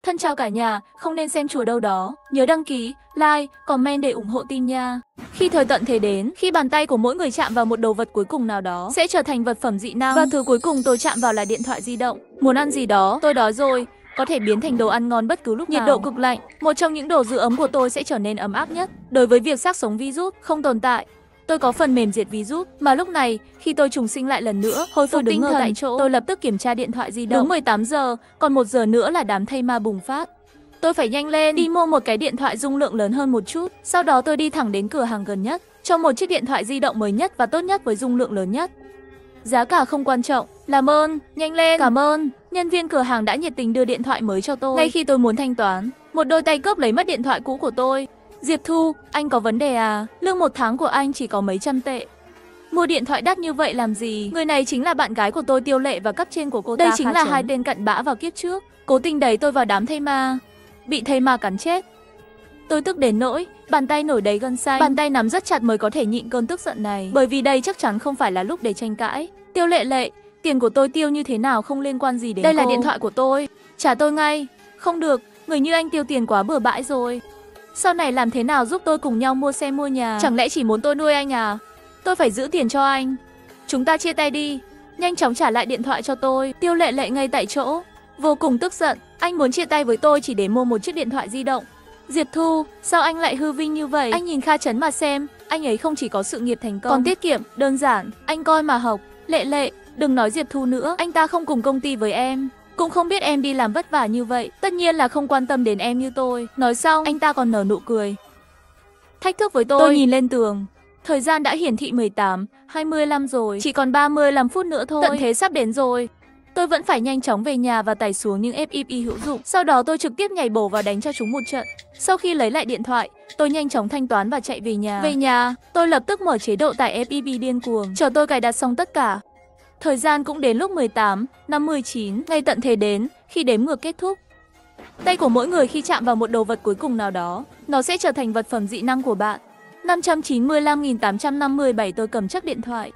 Thân chào cả nhà, không nên xem chùa đâu đó. Nhớ đăng ký, like, comment để ủng hộ team nha. Khi thời tận thế đến, khi bàn tay của mỗi người chạm vào một đồ vật cuối cùng nào đó sẽ trở thành vật phẩm dị năng. Và thứ cuối cùng tôi chạm vào là điện thoại di động. Muốn ăn gì đó, tôi đói rồi, có thể biến thành đồ ăn ngon bất cứ lúc nào. Nhiệt độ cực lạnh, một trong những đồ giữ ấm của tôi sẽ trở nên ấm áp nhất. Đối với việc xác sống virus không tồn tại, tôi có phần mềm diệt virus, mà lúc này, khi tôi trùng sinh lại lần nữa, hồi phục tinh thần tại chỗ, tôi lập tức kiểm tra điện thoại di động. Đúng 18 giờ, còn 1 giờ nữa là đám thây ma bùng phát. Tôi phải nhanh lên, đi mua một cái điện thoại dung lượng lớn hơn một chút. Sau đó tôi đi thẳng đến cửa hàng gần nhất, cho một chiếc điện thoại di động mới nhất và tốt nhất với dung lượng lớn nhất. Giá cả không quan trọng, làm ơn, nhanh lên. Cảm ơn. Nhân viên cửa hàng đã nhiệt tình đưa điện thoại mới cho tôi. Ngay khi tôi muốn thanh toán, một đôi tay cướp lấy mất điện thoại cũ của tôi. Diệp Thu, anh có vấn đề à? Lương một tháng của anh chỉ có mấy trăm tệ. Mua điện thoại đắt như vậy làm gì? Người này chính là bạn gái của tôi, Tiêu Lệ, và cấp trên của cô ta. Đây chính là hai tên cặn bã vào kiếp trước, cố tình đẩy tôi vào đám thây ma, bị thây ma cắn chết. Tôi tức đến nỗi bàn tay nổi đầy gân xanh, bàn tay nắm rất chặt mới có thể nhịn cơn tức giận này, bởi vì đây chắc chắn không phải là lúc để tranh cãi. Tiêu Lệ, tiền của tôi tiêu như thế nào không liên quan gì đến đây cô. Là điện thoại của tôi, trả tôi ngay. Không được, người như anh tiêu tiền quá bừa bãi rồi. Sau này làm thế nào giúp tôi cùng nhau mua xe mua nhà? Chẳng lẽ chỉ muốn tôi nuôi anh à? Tôi phải giữ tiền cho anh. Chúng ta chia tay đi. Nhanh chóng trả lại điện thoại cho tôi. Tiêu Lệ ngay tại chỗ, vô cùng tức giận. Anh muốn chia tay với tôi chỉ để mua một chiếc điện thoại di động. Diệp Thu, sao anh lại hư vinh như vậy? Anh nhìn Kha Chấn mà xem, anh ấy không chỉ có sự nghiệp thành công, còn tiết kiệm, đơn giản, anh coi mà học. Lệ, đừng nói Diệp Thu nữa, anh ta không cùng công ty với em, cũng không biết em đi làm vất vả như vậy, tất nhiên là không quan tâm đến em như tôi. Nói xong, anh ta còn nở nụ cười, thách thức với tôi. Tôi nhìn lên tường, thời gian đã hiển thị 18:25 rồi, chỉ còn 35 phút nữa thôi, tận thế sắp đến rồi. Tôi vẫn phải nhanh chóng về nhà và tải xuống những FIP hữu dụng. Sau đó tôi trực tiếp nhảy bổ vào đánh cho chúng một trận. Sau khi lấy lại điện thoại, tôi nhanh chóng thanh toán và chạy về nhà. Về nhà, tôi lập tức mở chế độ tải FIP điên cuồng, chờ tôi cài đặt xong tất cả. Thời gian cũng đến lúc 18:59, ngày tận thế đến, khi đếm ngược kết thúc. Tay của mỗi người khi chạm vào một đồ vật cuối cùng nào đó, nó sẽ trở thành vật phẩm dị năng của bạn. 595.857 tôi cầm chắc điện thoại.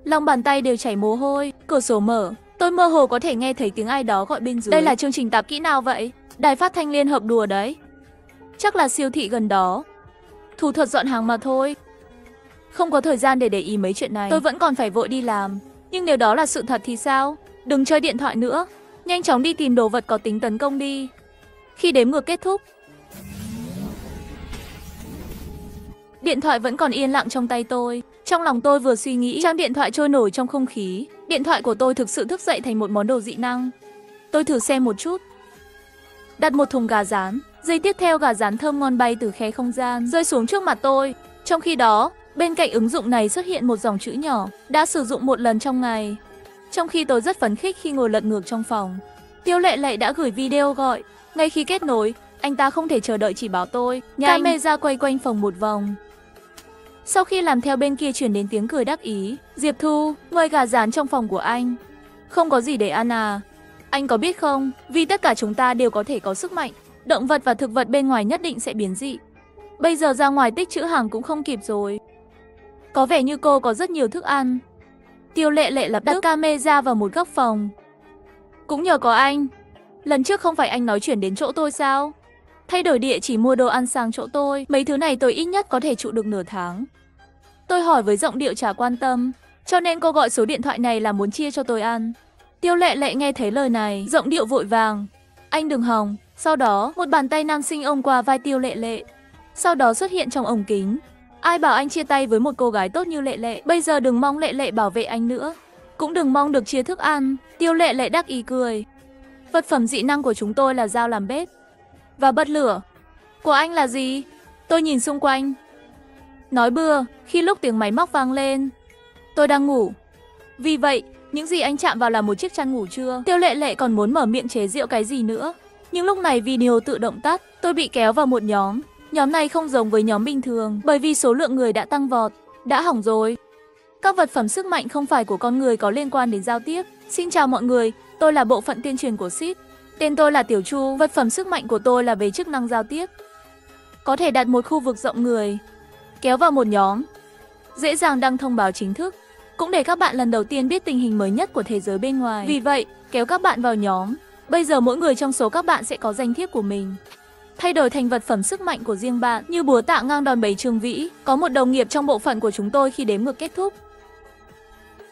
Lòng bàn tay đều chảy mồ hôi, cửa sổ mở, tôi mơ hồ có thể nghe thấy tiếng ai đó gọi bên dưới. Đây là chương trình tạp kỹ nào vậy? Đài phát thanh Liên Hợp đùa đấy. Chắc là siêu thị gần đó. Thủ thuật dọn hàng mà thôi. Không có thời gian để ý mấy chuyện này, tôi vẫn còn phải vội đi làm. Nhưng nếu đó là sự thật thì sao? Đừng chơi điện thoại nữa, nhanh chóng đi tìm đồ vật có tính tấn công đi. Khi đếm ngược kết thúc, điện thoại vẫn còn yên lặng trong tay tôi. Trong lòng tôi vừa suy nghĩ, trang điện thoại trôi nổi trong không khí. Điện thoại của tôi thực sự thức dậy thành một món đồ dị năng. Tôi thử xem một chút. Đặt một thùng gà rán. Giây tiếp theo, gà rán thơm ngon bay từ khe không gian rơi xuống trước mặt tôi. Trong khi đó, bên cạnh ứng dụng này xuất hiện một dòng chữ nhỏ: đã sử dụng một lần trong ngày. Trong khi tôi rất phấn khích khi ngồi lật ngược trong phòng, Tiêu Lệ đã gửi video gọi. Ngay khi kết nối, anh ta không thể chờ đợi chỉ bảo tôi nhanh. Camera quay quanh phòng một vòng. Sau khi làm theo, bên kia truyền đến tiếng cười đắc ý. Diệp Thu, ngoài gà rán trong phòng của anh, không có gì để ăn à? Anh có biết không, vì tất cả chúng ta đều có thể có sức mạnh, động vật và thực vật bên ngoài nhất định sẽ biến dị. Bây giờ ra ngoài tích trữ hàng cũng không kịp rồi. Có vẻ như cô có rất nhiều thức ăn. Tiêu Lệ lập tức đặt camera vào một góc phòng. Cũng nhờ có anh. Lần trước không phải anh nói chuyển đến chỗ tôi sao? Thay đổi địa chỉ mua đồ ăn sang chỗ tôi. Mấy thứ này tôi ít nhất có thể trụ được nửa tháng. Tôi hỏi với giọng điệu chả quan tâm, cho nên cô gọi số điện thoại này là muốn chia cho tôi ăn. Tiêu Lệ nghe thấy lời này, giọng điệu vội vàng: anh đừng hòng. Sau đó, một bàn tay nam sinh ôm qua vai Tiêu Lệ. Sau đó xuất hiện trong ống kính. Ai bảo anh chia tay với một cô gái tốt như Lệ? Bây giờ đừng mong Lệ bảo vệ anh nữa, cũng đừng mong được chia thức ăn. Tiêu Lệ đắc ý cười. Vật phẩm dị năng của chúng tôi là dao làm bếp và bật lửa. Của anh là gì? Tôi nhìn xung quanh. Nói bừa, khi lúc tiếng máy móc vang lên, tôi đang ngủ. Vì vậy, những gì anh chạm vào là một chiếc chăn ngủ trưa. Tiêu Lệ còn muốn mở miệng chế giễu cái gì nữa. Nhưng lúc này video tự động tắt, tôi bị kéo vào một nhóm. Nhóm này không giống với nhóm bình thường, bởi vì số lượng người đã tăng vọt. Đã hỏng rồi. Các vật phẩm sức mạnh không phải của con người có liên quan đến giao tiếp. Xin chào mọi người, tôi là bộ phận tuyên truyền của SIT. Tên tôi là Tiểu Chu, vật phẩm sức mạnh của tôi là về chức năng giao tiếp. Có thể đặt một khu vực rộng người, kéo vào một nhóm, dễ dàng đăng thông báo chính thức, cũng để các bạn lần đầu tiên biết tình hình mới nhất của thế giới bên ngoài. Vì vậy, kéo các bạn vào nhóm, Bây giờ mỗi người trong số các bạn sẽ có danh thiếp của mình. Thay đổi thành vật phẩm sức mạnh của riêng bạn, như búa tạ ngang đòn bẩy trường vĩ. Có một đồng nghiệp trong bộ phận của chúng tôi khi đếm ngược kết thúc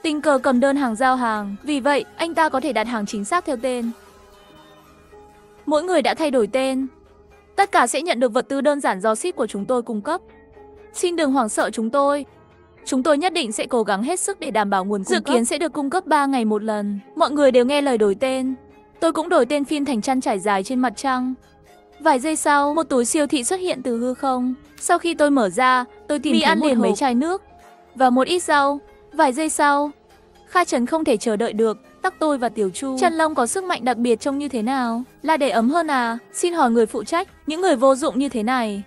tình cờ cầm đơn hàng giao hàng, vì vậy anh ta có thể đặt hàng chính xác theo tên. Mỗi người đã thay đổi tên. Tất cả sẽ nhận được vật tư đơn giản do ship của chúng tôi cung cấp. Xin đừng hoảng sợ chúng tôi. Chúng tôi nhất định sẽ cố gắng hết sức để đảm bảo nguồn cung cấp. Dự kiến sẽ được cung cấp 3 ngày một lần. Mọi người đều nghe lời đổi tên. Tôi cũng đổi tên Phin thành chăn trải dài trên mặt trăng. Vài giây sau, một túi siêu thị xuất hiện từ hư không. Sau khi tôi mở ra, tôi tìm thấy một mấy chai nước và một ít rau. Vài giây sau, Kha Trần không thể chờ đợi được, tắc tôi và Tiểu Chu. Chân lông có sức mạnh đặc biệt trông như thế nào? Là để ấm hơn à? Xin hỏi người phụ trách, những người vô dụng như thế này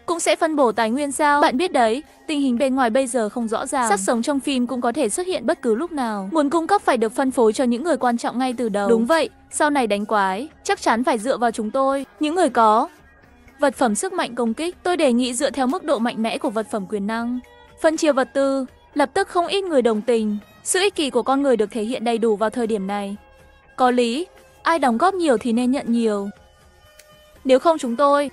cũng sẽ phân bổ tài nguyên sao? Bạn biết đấy, tình hình bên ngoài bây giờ không rõ ràng. Xác sống trong phim cũng có thể xuất hiện bất cứ lúc nào. Nguồn cung cấp phải được phân phối cho những người quan trọng ngay từ đầu. Đúng vậy, sau này đánh quái, chắc chắn phải dựa vào chúng tôi. Những người có vật phẩm sức mạnh công kích, tôi đề nghị dựa theo mức độ mạnh mẽ của vật phẩm quyền năng. Phân chia vật tư, lập tức không ít người đồng tình. Sự ích kỷ của con người được thể hiện đầy đủ vào thời điểm này. Có lý, ai đóng góp nhiều thì nên nhận nhiều. Nếu không chúng tôi,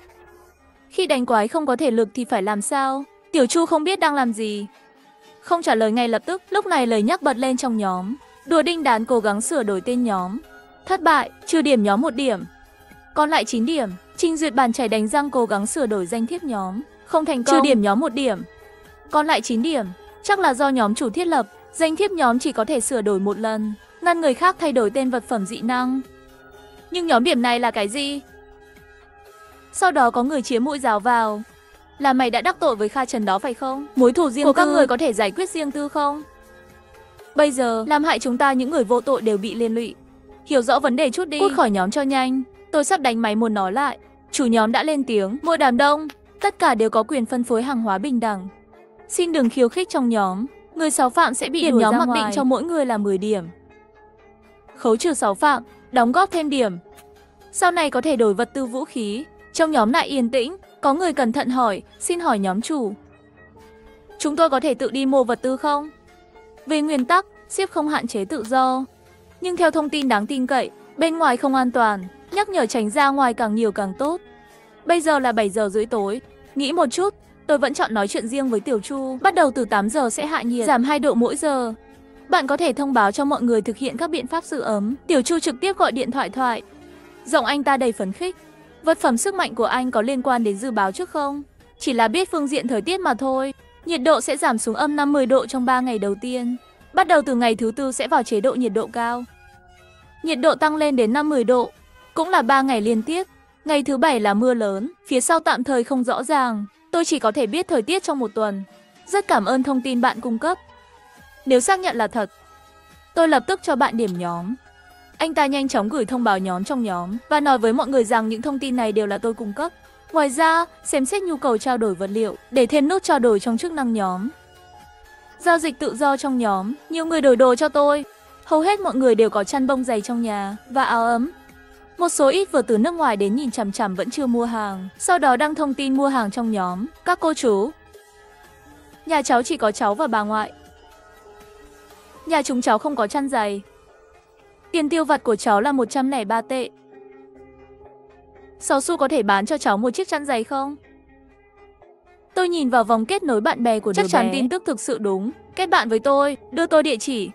khi đánh quái không có thể lực thì phải làm sao? Tiểu Chu không biết đang làm gì, không trả lời ngay lập tức. Lúc này lời nhắc bật lên trong nhóm. Đùa đinh đán cố gắng sửa đổi tên nhóm. Thất bại, trừ điểm nhóm 1 điểm, còn lại 9 điểm. Trình Duyệt bàn chảy đánh răng cố gắng sửa đổi danh thiếp nhóm. Không thành công, trừ điểm nhóm 1 điểm, còn lại 9 điểm. Chắc là do nhóm chủ thiết lập, danh thiếp nhóm chỉ có thể sửa đổi 1 lần, ngăn người khác thay đổi tên vật phẩm dị năng. Nhưng nhóm điểm này là cái gì? Sau đó có người chĩa mũi giáo vào. Là mày đã đắc tội với Kha Trần đó phải không? Mối thù riêng của các người có thể giải quyết riêng tư không? Bây giờ, làm hại chúng ta những người vô tội đều bị liên lụy. Hiểu rõ vấn đề chút đi. Cút khỏi nhóm cho nhanh. Tôi sắp đánh máy muốn nói lại. Chủ nhóm đã lên tiếng. Mỗi đám đông, tất cả đều có quyền phân phối hàng hóa bình đẳng. Xin đừng khiêu khích trong nhóm. Người 6 phạm sẽ bị điểm nhóm mặc định cho mỗi người là 10 điểm. Khấu trừ 6 phạm, đóng góp thêm điểm. Sau này có thể đổi vật tư vũ khí. Trong nhóm lại yên tĩnh. Có người cẩn thận hỏi, xin hỏi nhóm chủ, chúng tôi có thể tự đi mua vật tư không? Về nguyên tắc, ship không hạn chế tự do. Nhưng theo thông tin đáng tin cậy, bên ngoài không an toàn, nhắc nhở tránh ra ngoài càng nhiều càng tốt. Bây giờ là 7 giờ rưỡi tối. Nghĩ một chút, tôi vẫn chọn nói chuyện riêng với Tiểu Chu. Bắt đầu từ 8 giờ sẽ hạ nhiệt, giảm 2 độ mỗi giờ. Bạn có thể thông báo cho mọi người thực hiện các biện pháp giữ ấm. Tiểu Chu trực tiếp gọi điện thoại. Giọng anh ta đầy phấn khích. Vật phẩm sức mạnh của anh có liên quan đến dự báo trước không? Chỉ là biết phương diện thời tiết mà thôi. Nhiệt độ sẽ giảm xuống âm 50 độ trong 3 ngày đầu tiên. Bắt đầu từ ngày thứ tư sẽ vào chế độ nhiệt độ cao. Nhiệt độ tăng lên đến 50 độ, cũng là 3 ngày liên tiếp. Ngày thứ 7 là mưa lớn, phía sau tạm thời không rõ ràng. Tôi chỉ có thể biết thời tiết trong 1 tuần. Rất cảm ơn thông tin bạn cung cấp. Nếu xác nhận là thật, tôi lập tức cho bạn điểm nhóm. Anh ta nhanh chóng gửi thông báo nhóm trong nhóm và nói với mọi người rằng những thông tin này đều là tôi cung cấp. Ngoài ra, xem xét nhu cầu trao đổi vật liệu để thêm nút trao đổi trong chức năng nhóm. Giao dịch tự do trong nhóm, nhiều người đổi đồ cho tôi. Hầu hết mọi người đều có chăn bông dày trong nhà và áo ấm. Một số ít vừa từ nước ngoài đến nhìn chằm chằm vẫn chưa mua hàng, sau đó đăng thông tin mua hàng trong nhóm. Các cô chú, nhà cháu chỉ có cháu và bà ngoại. Nhà chúng cháu không có chăn dày. Tiền tiêu vặt của cháu là 103 tệ. 6 xu có thể bán cho cháu một chiếc chăn dày không? Tôi nhìn vào vòng kết nối bạn bè của đứa bé. Chắc chắn tin tức thực sự đúng. Kết bạn với tôi, đưa tôi địa chỉ.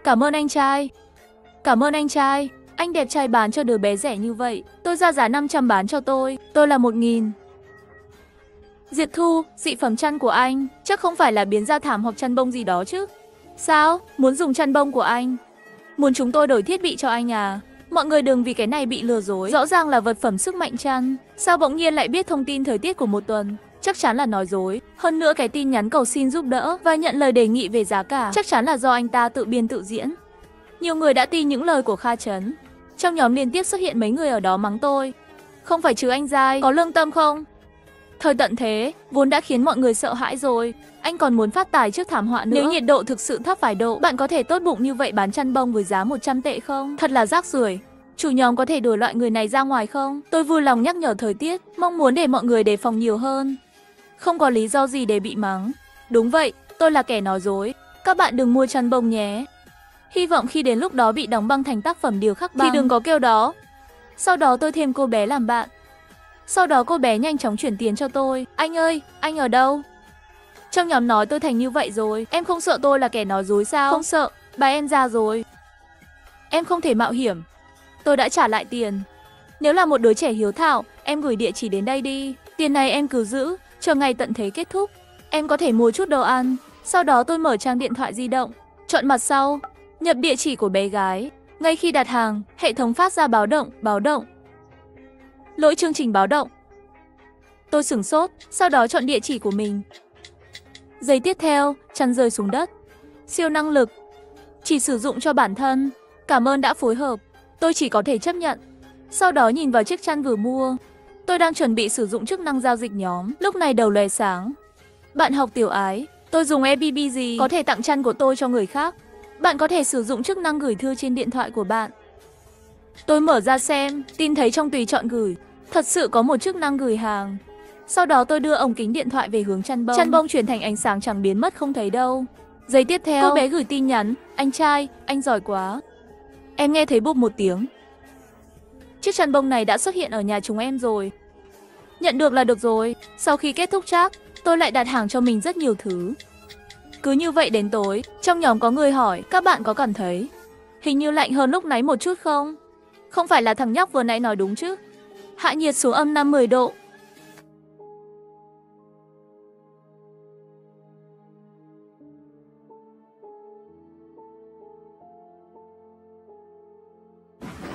Cảm ơn anh trai. Cảm ơn anh trai. Anh đẹp trai bán cho đứa bé rẻ như vậy. Tôi ra giá 500 bán cho tôi. Tôi là 1000. Diệt Thu, dị phẩm chăn của anh. Chắc không phải là biến da thảm hoặc chăn bông gì đó chứ? Sao? Muốn dùng chăn bông của anh? Muốn chúng tôi đổi thiết bị cho anh à? Mọi người đừng vì cái này bị lừa dối. Rõ ràng là vật phẩm sức mạnh chăn. Sao bỗng nhiên lại biết thông tin thời tiết của 1 tuần? Chắc chắn là nói dối. Hơn nữa cái tin nhắn cầu xin giúp đỡ và nhận lời đề nghị về giá cả chắc chắn là do anh ta tự biên tự diễn. Nhiều người đã tin những lời của Kha Trấn. Trong nhóm liên tiếp xuất hiện mấy người ở đó mắng tôi. Không phải chứ anh Giai, có lương tâm không? Thời tận thế, vốn đã khiến mọi người sợ hãi rồi. Anh còn muốn phát tài trước thảm họa nữa. Nếu nhiệt độ thực sự thấp vài độ, bạn có thể tốt bụng như vậy bán chăn bông với giá 100 tệ không? Thật là rác rưởi. Chủ nhóm có thể đuổi loại người này ra ngoài không? Tôi vui lòng nhắc nhở thời tiết, mong muốn để mọi người đề phòng nhiều hơn. Không có lý do gì để bị mắng. Đúng vậy, tôi là kẻ nói dối. Các bạn đừng mua chăn bông nhé. Hy vọng khi đến lúc đó bị đóng băng thành tác phẩm điêu khắc băng thì đừng có kêu đó. Sau đó tôi thêm cô bé làm bạn. Sau đó cô bé nhanh chóng chuyển tiền cho tôi. Anh ơi, anh ở đâu? Trong nhóm nói tôi thành như vậy rồi. Em không sợ tôi là kẻ nói dối sao? Không sợ, bà em già rồi. Em không thể mạo hiểm. Tôi đã trả lại tiền. Nếu là một đứa trẻ hiếu thảo, em gửi địa chỉ đến đây đi. Tiền này em cứ giữ, chờ ngày tận thế kết thúc. Em có thể mua chút đồ ăn. Sau đó tôi mở trang điện thoại di động, chọn mặt sau, nhập địa chỉ của bé gái. Ngay khi đặt hàng, hệ thống phát ra báo động. Lỗi chương trình báo động. Tôi sửng sốt, sau đó chọn địa chỉ của mình. Giây tiếp theo, chăn rơi xuống đất. Siêu năng lực. Chỉ sử dụng cho bản thân. Cảm ơn đã phối hợp. Tôi chỉ có thể chấp nhận. Sau đó nhìn vào chiếc chăn vừa mua. Tôi đang chuẩn bị sử dụng chức năng giao dịch nhóm. Lúc này đầu lóe sáng. Bạn học Tiểu Ái, tôi dùng Airbnb gì có thể tặng chăn của tôi cho người khác. Bạn có thể sử dụng chức năng gửi thư trên điện thoại của bạn. Tôi mở ra xem, tin thấy trong tùy chọn gửi. Thật sự có một chức năng gửi hàng. Sau đó tôi đưa ống kính điện thoại về hướng chăn bông. Chăn bông chuyển thành ánh sáng chẳng biến mất không thấy đâu. Giây tiếp theo, cô bé gửi tin nhắn. Anh trai, anh giỏi quá. Em nghe thấy bụp một tiếng. Chiếc chăn bông này đã xuất hiện ở nhà chúng em rồi. Nhận được là được rồi. Sau khi kết thúc chat, tôi lại đặt hàng cho mình rất nhiều thứ. Cứ như vậy đến tối, trong nhóm có người hỏi, các bạn có cảm thấy hình như lạnh hơn lúc nãy một chút không? Không phải là thằng nhóc vừa nãy nói đúng chứ? Hạ nhiệt xuống âm 50 độ.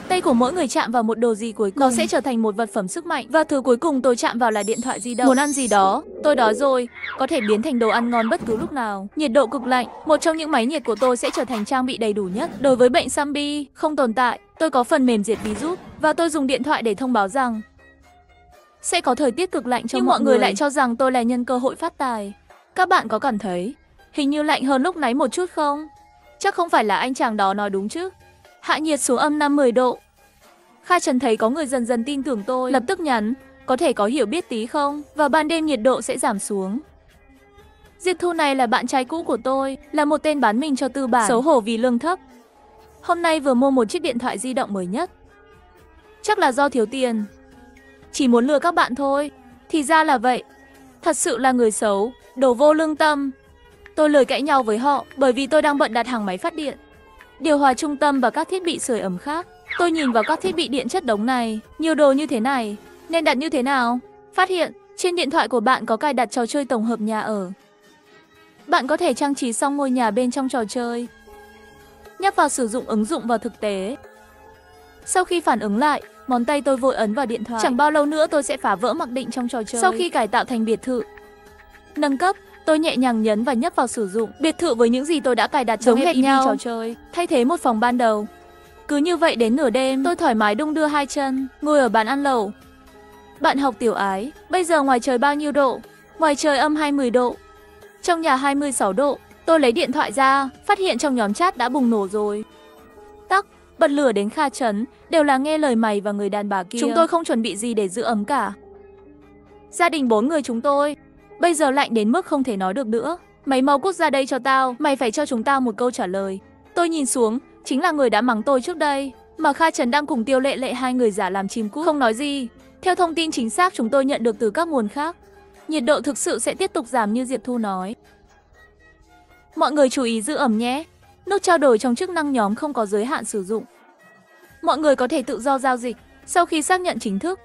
Tay của mỗi người chạm vào một đồ gì cuối cùng, nó sẽ trở thành một vật phẩm sức mạnh. Và thứ cuối cùng tôi chạm vào là điện thoại di động. Muốn ăn gì đó, tôi đói rồi, có thể biến thành đồ ăn ngon bất cứ lúc nào. Nhiệt độ cực lạnh, một trong những máy nhiệt của tôi sẽ trở thành trang bị đầy đủ nhất. Đối với bệnh zombie không tồn tại, tôi có phần mềm diệt virus. Và tôi dùng điện thoại để thông báo rằng sẽ có thời tiết cực lạnh cho mọi người lại cho rằng tôi là nhân cơ hội phát tài. Các bạn có cảm thấy hình như lạnh hơn lúc nãy một chút không? Chắc không phải là anh chàng đó nói đúng chứ? Hạ nhiệt xuống âm 50 độ. Kha Trần thấy có người dần dần tin tưởng tôi, lập tức nhắn, có thể có hiểu biết tí không? Vào ban đêm nhiệt độ sẽ giảm xuống. Diệp Thu này là bạn trai cũ của tôi, là một tên bán mình cho tư bản, xấu hổ vì lương thấp. Hôm nay vừa mua một chiếc điện thoại di động mới nhất. Chắc là do thiếu tiền. Chỉ muốn lừa các bạn thôi. Thì ra là vậy. Thật sự là người xấu, đồ vô lương tâm. Tôi lười cãi nhau với họ bởi vì tôi đang bận đặt hàng máy phát điện, điều hòa trung tâm và các thiết bị sưởi ấm khác. Tôi nhìn vào các thiết bị điện chất đống này, nhiều đồ như thế này, nên đặt như thế nào? Phát hiện, trên điện thoại của bạn có cài đặt trò chơi tổng hợp nhà ở. Bạn có thể trang trí xong ngôi nhà bên trong trò chơi. Nhấp vào sử dụng ứng dụng vào thực tế. Sau khi phản ứng lại, ngón tay tôi vội ấn vào điện thoại. Chẳng bao lâu nữa tôi sẽ phá vỡ mặc định trong trò chơi. Sau khi cải tạo thành biệt thự, nâng cấp, tôi nhẹ nhàng nhấn và nhấp vào sử dụng. Biệt thự với những gì tôi đã cài đặt giống hệt nhau trò chơi, thay thế một phòng ban đầu. Cứ như vậy đến nửa đêm, tôi thoải mái đung đưa hai chân, ngồi ở bàn ăn lẩu. Bạn học Tiểu Ái, bây giờ ngoài trời bao nhiêu độ? Ngoài trời âm 20 độ. Trong nhà 26 độ. Tôi lấy điện thoại ra, phát hiện trong nhóm chat đã bùng nổ rồi. Tắc, bật lửa đến Kha Trấn, đều là nghe lời mày và người đàn bà kia. Chúng tôi không chuẩn bị gì để giữ ấm cả. Gia đình 4 người chúng tôi, bây giờ lạnh đến mức không thể nói được nữa. Mày mau cút ra đây cho tao, mày phải cho chúng tao một câu trả lời. Tôi nhìn xuống, chính là người đã mắng tôi trước đây. Mà Kha Trấn đang cùng Tiêu Lệ Lệ hai người giả làm chim cút, không nói gì. Theo thông tin chính xác chúng tôi nhận được từ các nguồn khác, nhiệt độ thực sự sẽ tiếp tục giảm như Diệp Thu nói. Mọi người chú ý giữ ẩm nhé. Nút trao đổi trong chức năng nhóm không có giới hạn sử dụng. Mọi người có thể tự do giao dịch. Sau khi xác nhận chính thức,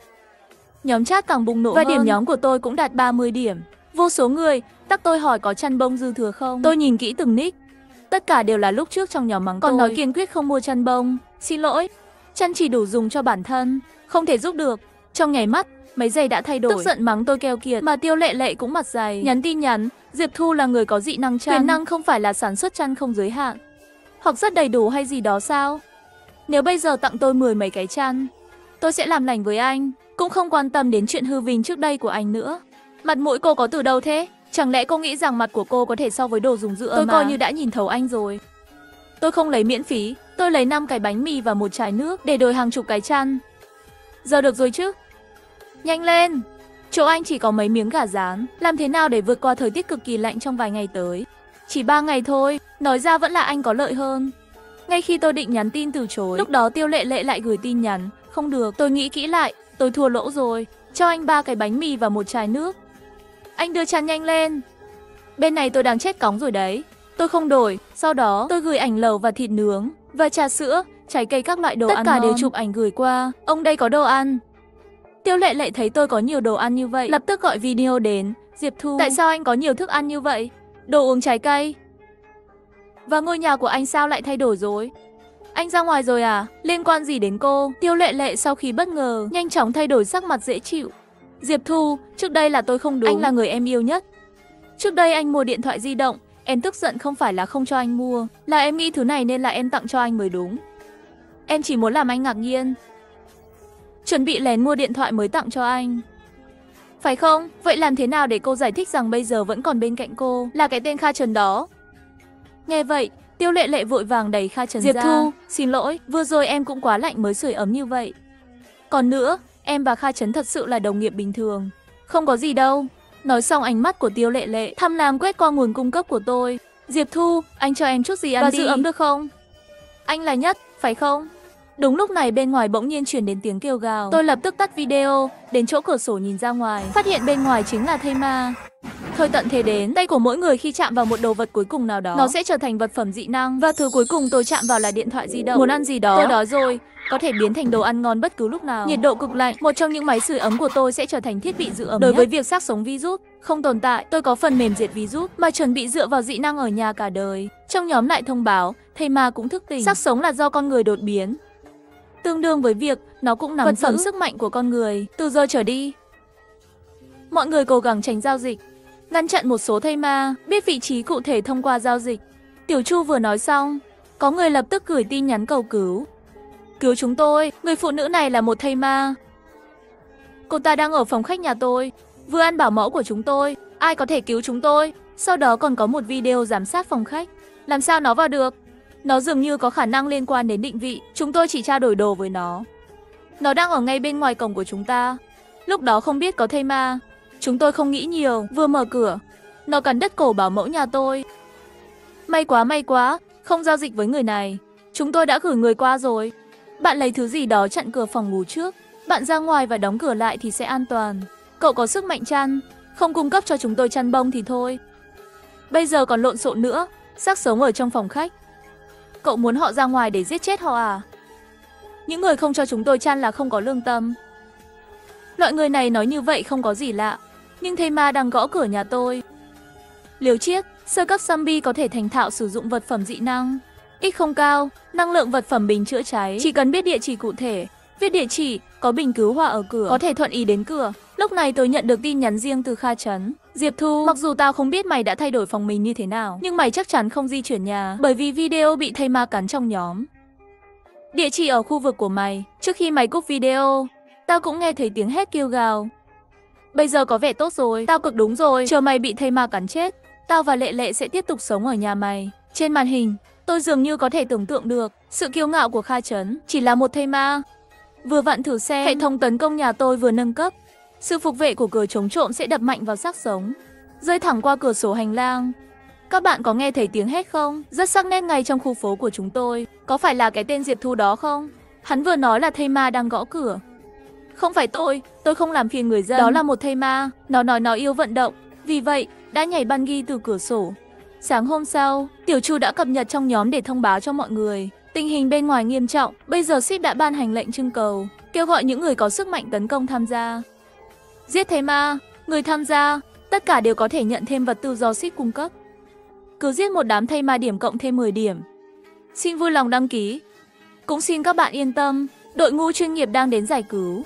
nhóm chat càng bùng nổ và điểm nhóm của tôi cũng đạt 30 điểm. Vô số người tắc tôi hỏi có chăn bông dư thừa không. Tôi nhìn kỹ từng nick, tất cả đều là lúc trước trong nhóm mắng tôi. Còn nói kiên quyết không mua chăn bông. Xin lỗi, chăn chỉ đủ dùng cho bản thân, không thể giúp được. Trong nháy mắt, mấy giây đã thay đổi. Tức giận mắng tôi keo kiệt. Mà Tiêu Lệ Lệ cũng mặt dày, nhắn tin nhắn, Diệp Thu là người có dị năng chăn. Quyền năng không phải là sản xuất chăn không giới hạn, hoặc rất đầy đủ hay gì đó sao? Nếu bây giờ tặng tôi 10 mấy cái chăn, tôi sẽ làm lành với anh, cũng không quan tâm đến chuyện hư vinh trước đây của anh nữa. Mặt mũi cô có từ đâu thế? Chẳng lẽ cô nghĩ rằng mặt của cô có thể so với đồ dùng dựa? Tôi coi như đã nhìn thấu anh rồi. Tôi không lấy miễn phí, tôi lấy 5 cái bánh mì và một chai nước để đổi hàng chục cái chăn. Giờ được rồi chứ? Nhanh lên! Chỗ anh chỉ có mấy miếng gà rán, làm thế nào để vượt qua thời tiết cực kỳ lạnh trong vài ngày tới? Chỉ 3 ngày thôi, nói ra vẫn là anh có lợi hơn. Ngay khi tôi định nhắn tin từ chối, lúc đó Tiêu Lệ Lệ lại gửi tin nhắn. Không được, tôi nghĩ kỹ lại, tôi thua lỗ rồi. Cho anh 3 cái bánh mì và một chai nước. Anh đưa chăn nhanh lên. Bên này tôi đang chết cóng rồi đấy. Tôi không đổi. Sau đó tôi gửi ảnh lẩu và thịt nướng và trà sữa, trái cây các loại đồ ăn ngon. Tất cả đều chụp ảnh gửi qua. Ông đây có đồ ăn. Tiêu Lệ Lệ thấy tôi có nhiều đồ ăn như vậy, lập tức gọi video đến. Diệp Thu, tại sao anh có nhiều thức ăn như vậy? Đồ uống trái cây. Và ngôi nhà của anh sao lại thay đổi rồi? Anh ra ngoài rồi à? Liên quan gì đến cô? Tiêu Lệ Lệ sau khi bất ngờ, nhanh chóng thay đổi sắc mặt dễ chịu. Diệp Thu, trước đây là tôi không đúng. Anh là người em yêu nhất. Trước đây anh mua điện thoại di động, em tức giận không phải là không cho anh mua, là em nghĩ thứ này nên là em tặng cho anh mới đúng. Em chỉ muốn làm anh ngạc nhiên. Chuẩn bị lén mua điện thoại mới tặng cho anh. Phải không? Vậy làm thế nào để cô giải thích rằng bây giờ vẫn còn bên cạnh cô là cái tên Kha Trần đó? Nghe vậy, Tiêu Lệ Lệ vội vàng đẩy Kha Trần ra. Diệp Thu, xin lỗi, vừa rồi em cũng quá lạnh mới sưởi ấm như vậy. Còn nữa, em và Kha Trần thật sự là đồng nghiệp bình thường. Không có gì đâu. Nói xong ánh mắt của Tiêu Lệ Lệ tham lam quét qua nguồn cung cấp của tôi. Diệp Thu, anh cho em chút gì ăn và đi. Giữ ấm được không? Anh là nhất, phải không? Đúng lúc này bên ngoài bỗng nhiên truyền đến tiếng kêu gào. Tôi lập tức tắt video, đến chỗ cửa sổ nhìn ra ngoài, phát hiện bên ngoài chính là thây ma. Thời tận thế đến, tay của mỗi người khi chạm vào một đồ vật cuối cùng nào đó, nó sẽ trở thành vật phẩm dị năng. Và thứ cuối cùng tôi chạm vào là điện thoại di động. Muốn ăn gì đó, tôi đói rồi, có thể biến thành đồ ăn ngon bất cứ lúc nào. Nhiệt độ cực lạnh, một trong những máy sưởi ấm của tôi sẽ trở thành thiết bị giữ ấm đối với việc xác sống virus. Không tồn tại, tôi có phần mềm diệt virus mà chuẩn bị dựa vào dị năng ở nhà cả đời. Trong nhóm lại thông báo, thây ma cũng thức tỉnh. Xác sống là do con người đột biến. Tương đương với việc nó cũng nắm giữ sức mạnh của con người. Từ giờ trở đi, mọi người cố gắng tránh giao dịch, ngăn chặn một số thây ma, biết vị trí cụ thể thông qua giao dịch. Tiểu Chu vừa nói xong, có người lập tức gửi tin nhắn cầu cứu. Cứu chúng tôi, người phụ nữ này là một thây ma. Cô ta đang ở phòng khách nhà tôi, vừa ăn bảo mẫu của chúng tôi, ai có thể cứu chúng tôi? Sau đó còn có một video giám sát phòng khách. Làm sao nó vào được? Nó dường như có khả năng liên quan đến định vị, chúng tôi chỉ trao đổi đồ với nó. Nó đang ở ngay bên ngoài cổng của chúng ta. Lúc đó không biết có thây ma. Chúng tôi không nghĩ nhiều, vừa mở cửa, nó cắn đứt cổ bảo mẫu nhà tôi. May quá, không giao dịch với người này. Chúng tôi đã gửi người qua rồi. Bạn lấy thứ gì đó chặn cửa phòng ngủ trước. Bạn ra ngoài và đóng cửa lại thì sẽ an toàn. Cậu có sức mạnh chăn, không cung cấp cho chúng tôi chăn bông thì thôi. Bây giờ còn lộn xộn nữa, xác sống ở trong phòng khách. Cậu muốn họ ra ngoài để giết chết họ à? Những người không cho chúng tôi chăn là không có lương tâm. Loại người này nói như vậy không có gì lạ. Nhưng thây ma đang gõ cửa nhà tôi. Liều chiết, sơ cấp zombie có thể thành thạo sử dụng vật phẩm dị năng. X không cao, năng lượng vật phẩm bình chữa cháy. Chỉ cần biết địa chỉ cụ thể, viết địa chỉ, có bình cứu hỏa ở cửa, có thể thuận ý đến cửa. Lúc này tôi nhận được tin nhắn riêng từ Kha Trấn. Diệp Thu, mặc dù tao không biết mày đã thay đổi phòng mình như thế nào, nhưng mày chắc chắn không di chuyển nhà, bởi vì video bị thây ma cắn trong nhóm. Địa chỉ ở khu vực của mày. Trước khi mày cúp video, tao cũng nghe thấy tiếng hét kêu gào. Bây giờ có vẻ tốt rồi, tao cực đúng rồi, chờ mày bị thây ma cắn chết, tao và Lệ Lệ sẽ tiếp tục sống ở nhà mày. Trên màn hình, tôi dường như có thể tưởng tượng được sự kiêu ngạo của Kha Trấn, chỉ là một thây ma. Vừa vặn thử xem, hệ thống tấn công nhà tôi vừa nâng cấp. Sự phục vệ của cửa chống trộm sẽ đập mạnh vào xác sống, rơi thẳng qua cửa sổ hành lang. Các bạn có nghe thấy tiếng hét không? Rất sắc nét ngay trong khu phố của chúng tôi. Có phải là cái tên Diệp Thu đó không? Hắn vừa nói là thây ma đang gõ cửa. Không phải tôi không làm phiền người dân. Đó là một thây ma, nó nói nó yêu vận động, vì vậy đã nhảy bungee từ cửa sổ. Sáng hôm sau, Tiểu Chu đã cập nhật trong nhóm để thông báo cho mọi người. Tình hình bên ngoài nghiêm trọng, bây giờ ship đã ban hành lệnh trưng cầu, kêu gọi những người có sức mạnh tấn công tham gia. Giết thây ma, người tham gia, tất cả đều có thể nhận thêm vật tư do ship cung cấp. Cứ giết một đám thây ma điểm cộng thêm 10 điểm. Xin vui lòng đăng ký. Cũng xin các bạn yên tâm, đội ngũ chuyên nghiệp đang đến giải cứu.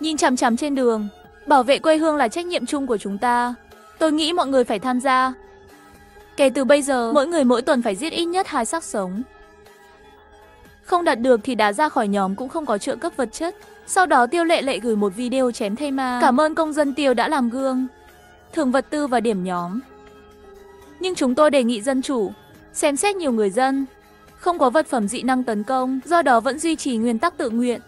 Nhìn chằm chằm trên đường, bảo vệ quê hương là trách nhiệm chung của chúng ta. Tôi nghĩ mọi người phải tham gia. Kể từ bây giờ, mỗi người mỗi tuần phải giết ít nhất 2 xác sống. Không đạt được thì đá ra khỏi nhóm, cũng không có trợ cấp vật chất. Sau đó Tiêu Lệ Lệ gửi một video chém thây ma. Cảm ơn công dân Tiêu đã làm gương, thưởng vật tư và điểm nhóm. Nhưng chúng tôi đề nghị dân chủ, xem xét nhiều người dân, không có vật phẩm dị năng tấn công, do đó vẫn duy trì nguyên tắc tự nguyện.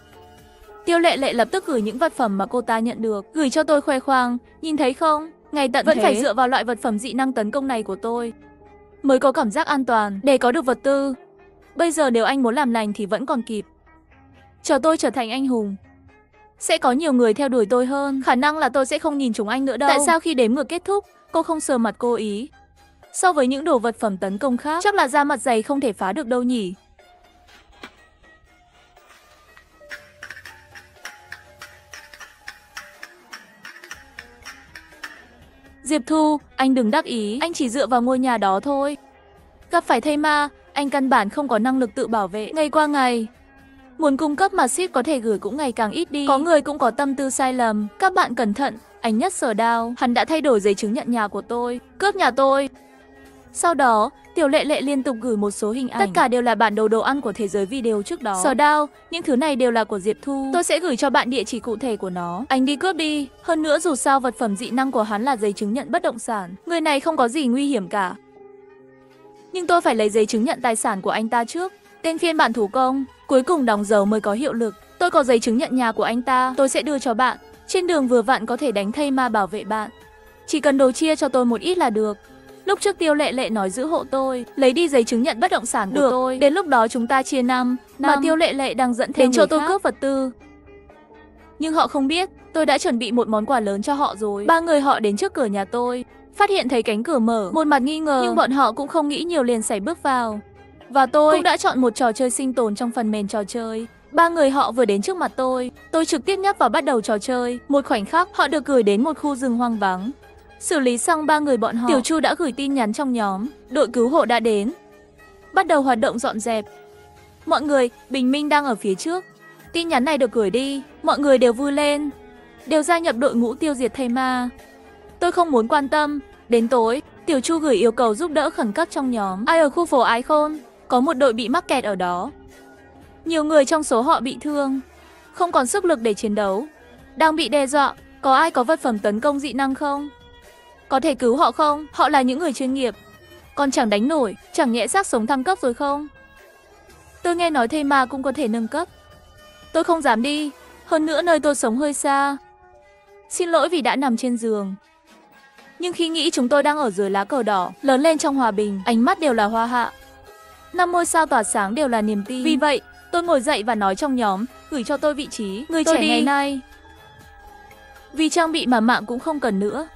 Tiêu Lệ Lệ lập tức gửi những vật phẩm mà cô ta nhận được, gửi cho tôi khoe khoang, nhìn thấy không, ngày tận vẫn phải dựa vào loại vật phẩm dị năng tấn công này của tôi mới có cảm giác an toàn để có được vật tư. Bây giờ nếu anh muốn làm lành thì vẫn còn kịp. Chờ tôi trở thành anh hùng. Sẽ có nhiều người theo đuổi tôi hơn. Khả năng là tôi sẽ không nhìn chúng anh nữa đâu. Tại sao khi đếm ngược kết thúc, cô không sờ mặt cô ý? So với những đồ vật phẩm tấn công khác, chắc là da mặt dày không thể phá được đâu nhỉ? Diệp Thu, anh đừng đắc ý, anh chỉ dựa vào ngôi nhà đó thôi. Gặp phải thây ma, anh căn bản không có năng lực tự bảo vệ. Ngày qua ngày, nguồn cung cấp mà ship có thể gửi cũng ngày càng ít đi. Có người cũng có tâm tư sai lầm. Các bạn cẩn thận, anh Nhất Sở Đao, hắn đã thay đổi giấy chứng nhận nhà của tôi, cướp nhà tôi. Sau đó, Tiểu Lệ Lệ liên tục gửi một số hình ảnh. Tất cả đều là bản đồ đồ ăn của thế giới video trước đó. Sở Đao, những thứ này đều là của Diệp Thu. Tôi sẽ gửi cho bạn địa chỉ cụ thể của nó. Anh đi cướp đi. Hơn nữa dù sao vật phẩm dị năng của hắn là giấy chứng nhận bất động sản. Người này không có gì nguy hiểm cả. Nhưng tôi phải lấy giấy chứng nhận tài sản của anh ta trước. Tên phiên bản thủ công, cuối cùng đóng dấu mới có hiệu lực. Tôi có giấy chứng nhận nhà của anh ta, tôi sẽ đưa cho bạn. Trên đường vừa vặn có thể đánh thây ma bảo vệ bạn. Chỉ cần đồ chia cho tôi một ít là được. Lúc trước Tiêu Lệ Lệ nói giữ hộ tôi, lấy đi giấy chứng nhận bất động sản của tôi. Đến lúc đó chúng ta chia năm, mà Tiêu Lệ Lệ đang dẫn theo đến cho tôi cướp vật tư. Nhưng họ không biết, tôi đã chuẩn bị một món quà lớn cho họ rồi. 3 người họ đến trước cửa nhà tôi, phát hiện thấy cánh cửa mở, một mặt nghi ngờ, nhưng bọn họ cũng không nghĩ nhiều liền sải bước vào. Và tôi cũng đã chọn một trò chơi sinh tồn trong phần mềm trò chơi. 3 người họ vừa đến trước mặt tôi trực tiếp nhấp vào bắt đầu trò chơi. Một khoảnh khắc, họ được gửi đến một khu rừng hoang vắng. Xử lý xong 3 người bọn họ, Tiểu Chu đã gửi tin nhắn trong nhóm, đội cứu hộ đã đến. Bắt đầu hoạt động dọn dẹp. Mọi người, bình minh đang ở phía trước. Tin nhắn này được gửi đi, mọi người đều vui lên, đều gia nhập đội ngũ tiêu diệt thây ma. Tôi không muốn quan tâm. Đến tối, Tiểu Chu gửi yêu cầu giúp đỡ khẩn cấp trong nhóm. Ai ở khu phố Ái Khôn? Có một đội bị mắc kẹt ở đó. Nhiều người trong số họ bị thương, không còn sức lực để chiến đấu, đang bị đe dọa. Có ai có vật phẩm tấn công dị năng không? Có thể cứu họ không? Họ là những người chuyên nghiệp. Còn chẳng đánh nổi, chẳng nhẽ xác sống thăng cấp rồi không? Tôi nghe nói thây ma cũng có thể nâng cấp. Tôi không dám đi, hơn nữa nơi tôi sống hơi xa. Xin lỗi vì đã nằm trên giường. Nhưng khi nghĩ chúng tôi đang ở dưới lá cờ đỏ, lớn lên trong hòa bình, ánh mắt đều là hoa hạ. 5 ngôi sao tỏa sáng đều là niềm tin. Vì vậy, tôi ngồi dậy và nói trong nhóm, gửi cho tôi vị trí. Người trẻ ngày nay, vì trang bị mà mạng cũng không cần nữa.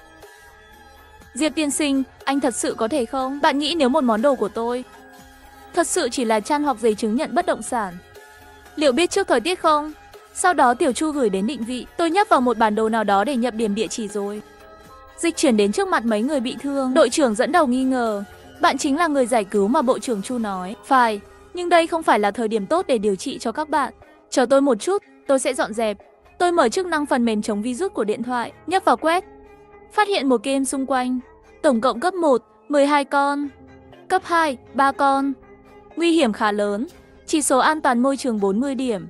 Diệp tiên sinh, anh thật sự có thể không? Bạn nghĩ nếu một món đồ của tôi thật sự chỉ là chăn hoặc giấy chứng nhận bất động sản, liệu biết trước thời tiết không? Sau đó Tiểu Chu gửi đến định vị. Tôi nhấp vào một bản đồ nào đó để nhập điểm địa chỉ rồi. Dịch chuyển đến trước mặt mấy người bị thương. Đội trưởng dẫn đầu nghi ngờ. Bạn chính là người giải cứu mà Bộ trưởng Chu nói. Phải, nhưng đây không phải là thời điểm tốt để điều trị cho các bạn. Chờ tôi một chút, tôi sẽ dọn dẹp. Tôi mở chức năng phần mềm chống virus của điện thoại, nhấp vào quét. Phát hiện một game xung quanh. Tổng cộng cấp 1, 12 con. Cấp 2, 3 con. Nguy hiểm khá lớn. Chỉ số an toàn môi trường 40 điểm.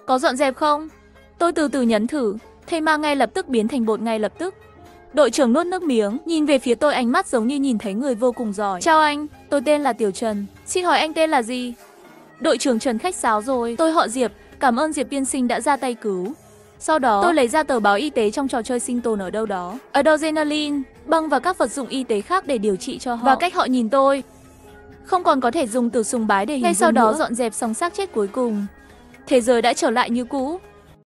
Có dọn dẹp không? Tôi từ từ nhấn thử. Thây ma ngay lập tức biến thành bột ngay lập tức. Đội trưởng nuốt nước miếng, nhìn về phía tôi ánh mắt giống như nhìn thấy người vô cùng giỏi. Chào anh, tôi tên là Tiểu Trần. Xin hỏi anh tên là gì? Đội trưởng Trần khách sáo rồi. Tôi họ Diệp, cảm ơn Diệp tiên sinh đã ra tay cứu. Sau đó, tôi lấy ra tờ báo y tế trong trò chơi sinh tồn ở đâu đó. Adrenaline, băng và các vật dụng y tế khác để điều trị cho họ. Và cách họ nhìn tôi, không còn có thể dùng từ sùng bái để hình dung. Ngay sau đó dọn dẹp xong xác chết cuối cùng. Thế giới đã trở lại như cũ.